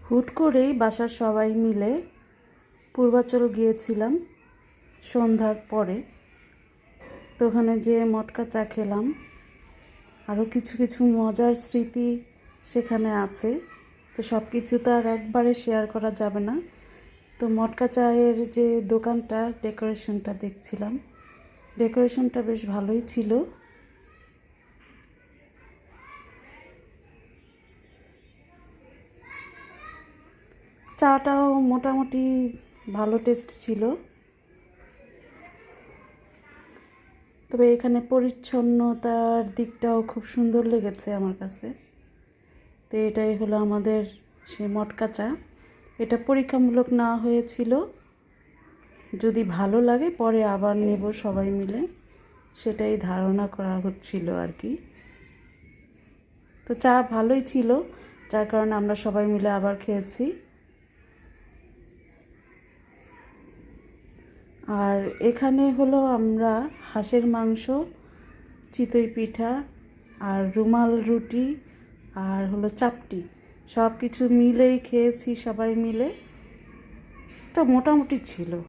হুট করেই বাসার সবাই মিলে পূর্বাচল গিয়েছিলাম সন্ধ্যার পরে। তো ওখানে যেয়ে মটকা চা খেলাম। আরও কিছু কিছু মজার স্মৃতি সেখানে আছে, তো সব কিছু তো আর একবারে শেয়ার করা যাবে না। তো মটকা চায়ের যে দোকানটা, ডেকোরেশনটা দেখছিলাম, ডেকোরেশনটা বেশ ভালোই ছিল। চাটাও মোটামুটি ভালো টেস্ট ছিল, তবে এখানে পরিচ্ছন্নতার দিকটাও খুব সুন্দর লেগেছে আমার কাছে। তো এটাই হলো আমাদের সে মটকা চা। এটা পরীক্ষামূলক না হয়েছিল, যদি ভালো লাগে পরে আবার নেব সবাই মিলে, সেটাই ধারণা করা হচ্ছিল আর কি। তো চা ভালোই ছিল, যার কারণে আমরা সবাই মিলে আবার খেয়েছি। আর এখানে হলো আমরা হাঁসের মাংস, চিতই পিঠা আর রুমাল রুটি আর হলো চাপটি, সব কিছু মিলেই খেয়েছি সবাই মিলে। তো মোটামুটি ছিল।